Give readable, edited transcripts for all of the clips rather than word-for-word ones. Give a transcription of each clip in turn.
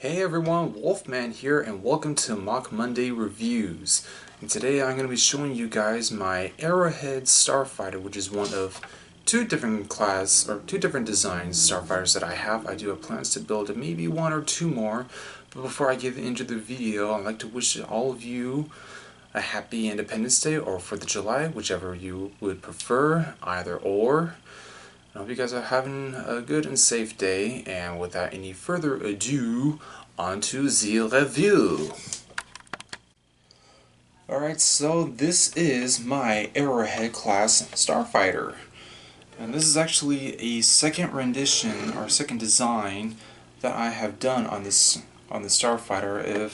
Hey everyone, Wolfman here and welcome to MOC Monday Reviews. And today I'm going to be showing you guys my Arrowhead Starfighter, which is one of two different designs Starfighters that I have. I do have plans to build maybe one or two more, but before I get into the video, I'd like to wish all of you a happy Independence Day or 4th of July, whichever you would prefer, either or. I hope you guys are having a good and safe day, and without any further ado, on to the review. Alright, so this is my Arrowhead class Starfighter. And this is actually a second rendition, or second design, that I have done on the Starfighter.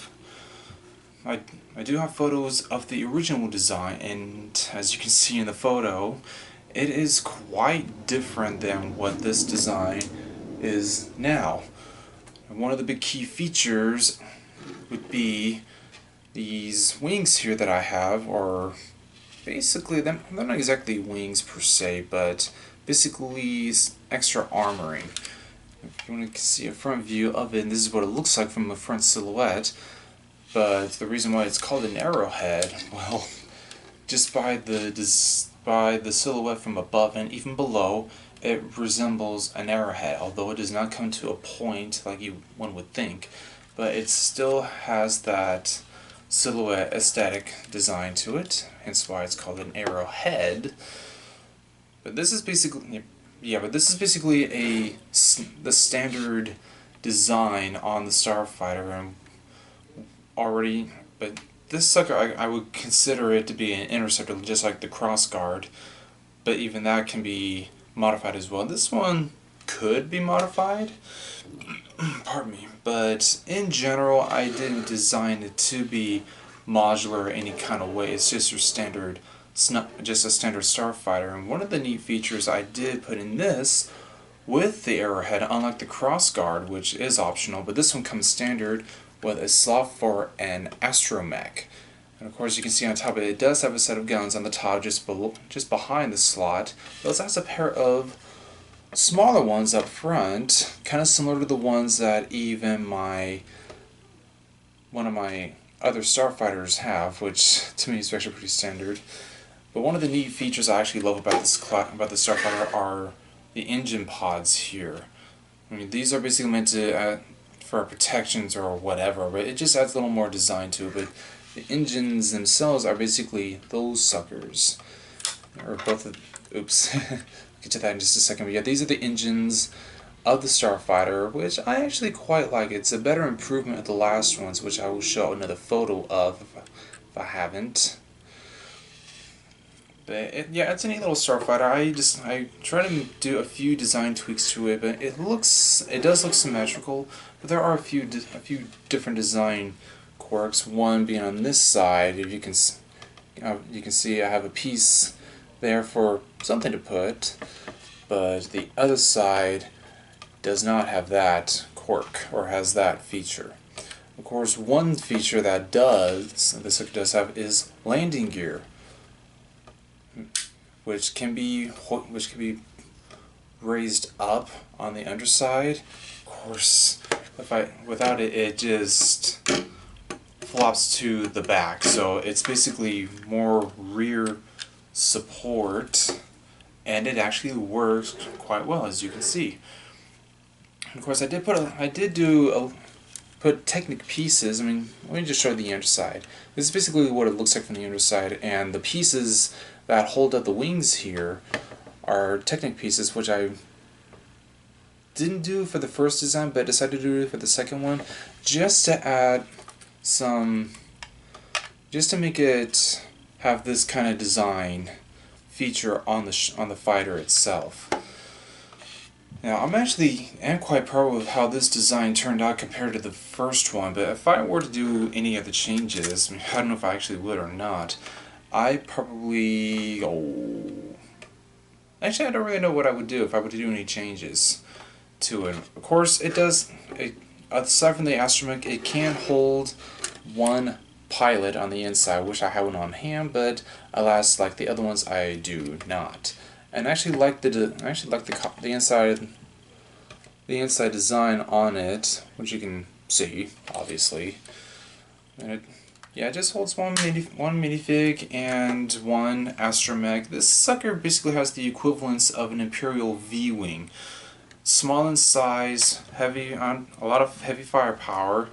I do have photos of the original design, and as you can see in the photo, it is quite different than what this design is now. And one of the big key features would be these wings here that I have, or basically they're not exactly wings per se, but basically extra armoring. If you want to see a front view of it, and this is what it looks like from a front silhouette. But the reason why it's called an arrowhead, well, just by the silhouette from above and even below, it resembles an arrowhead, although it does not come to a point like one would think, but it still has that silhouette aesthetic design to it, hence why it's called an arrowhead. But this is basically, the standard design on the Starfighter, and but this sucker, I would consider it to be an interceptor, just like the crossguard, but even that can be modified as well. This one could be modified, pardon me, but in general I didn't design it to be modular in any kind of way. It's just your standard, just a standard Starfighter. And one of the neat features I did put in this with the arrowhead, unlike the crossguard, which is optional, but this one comes standard with a slot for an astromech. And of course you can see on top of it, it does have a set of guns on the top just behind the slot. It also has a pair of smaller ones up front, kind of similar to the ones that even one of my other Starfighters have, which to me is actually pretty standard. But one of the neat features I actually love about the Starfighter are the engine pods here. I mean, these are basically meant to for protections or whatever, but it just adds a little more design to it. But the engines themselves are basically those suckers, or both of, oops, I'll get to that in just a second. But yeah, these are the engines of the Starfighter, which I actually quite like. It's a better improvement of the last ones, which I will show another photo of if I haven't. But yeah, it's a neat little Starfighter. I try to do a few design tweaks to it, but it does look symmetrical. But there are a few different design quirks. One being on this side, if you can see I have a piece there for something to put, but the other side does not have that quirk or has that feature. Of course, one feature that this does have is landing gear, which can be raised up on the underside. Of course, without it, it just flops to the back. So it's basically more rear support, and it actually works quite well, as you can see. And of course, I did put Technic pieces. I mean, let me just show the underside. This is basically what it looks like from the underside, and the pieces that hold up the wings here are Technic pieces, which I didn't do for the first design, but decided to do it for the second one, just to add just to make it have this kind of design feature on the fighter itself. Now, I'm quite proud of how this design turned out compared to the first one, but if I were to do any of the changes, I mean, I don't know if I actually would or not, I probably, actually I don't really know what I would do if I were to do any changes to it. Of course, aside from the astromech, it can hold one pilot on the inside. I wish I had one on hand, but alas, like the other ones, I do not. And I actually like the inside design on it, which you can see, obviously. And it just holds one minifig and one astromech. This sucker basically has the equivalence of an Imperial V-wing. Small in size, heavy on a lot of heavy firepower.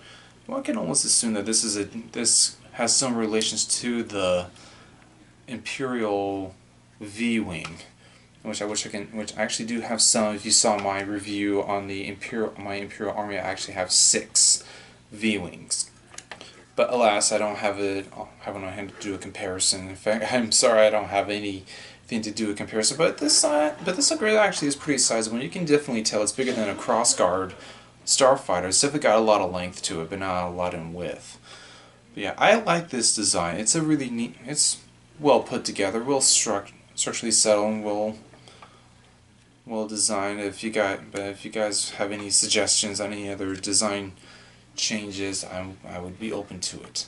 One can almost assume that this has some relations to the Imperial V-wing, which I actually do have some. If you saw my review on the my Imperial Army, I actually have 6 V-wings. But alas, I don't have it. I haven't on hand to do a comparison. In fact, I'm sorry, I don't have anything to do a comparison. But this sucker actually is pretty sizable. You can definitely tell it's bigger than a crossguard starfighter. It's definitely got a lot of length to it, but not a lot in width. But yeah, I like this design. It's a really neat. It's well put together, well structurally settled, and well designed. If you guys have any suggestions on any other design changes, I would be open to it.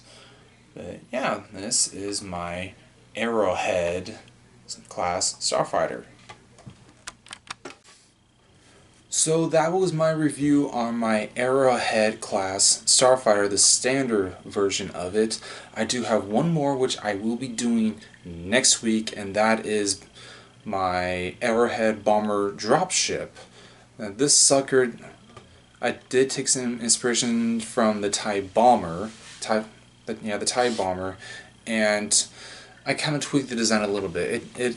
But yeah, this is my Arrowhead class starfighter. So that was my review on my Arrowhead class starfighter, the standard version of it. I do have one more which I will be doing next week, and that is my Arrowhead bomber dropship. Now this sucker, I did take some inspiration from the TIE bomber, the TIE bomber, and I kind of tweaked the design a little bit. It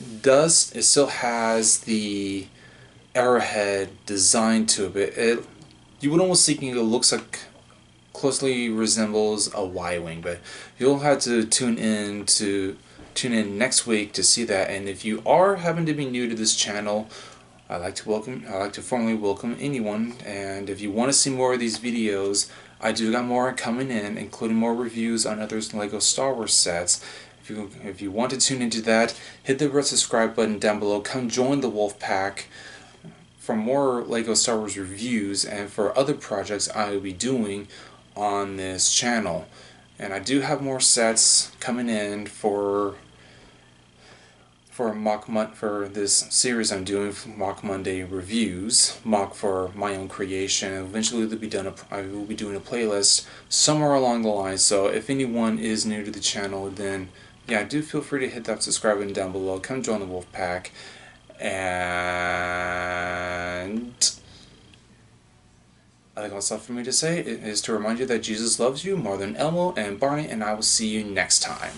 still has the Arrowhead design to it, but you would almost think it looks like closely resembles a Y-wing, but you'll have to tune in next week to see that. And if you happen to be new to this channel, I'd like to formally welcome anyone, and if you want to see more of these videos, I do got more coming in, including more reviews on other LEGO Star Wars sets. If you want to tune into that, hit the red subscribe button down below. Come join the Wolf Pack for more LEGO Star Wars reviews and for other projects I will be doing on this channel. And I do have more sets coming in for this series I'm doing, MOC Monday reviews, mock for my own creation. Eventually I will be doing a playlist somewhere along the line. So if anyone is new to the channel, then yeah, do feel free to hit that subscribe button down below. Come join the Wolf Pack. And I think all that's left for me to say is to remind you that Jesus loves you more than Elmo and Barney, and I will see you next time.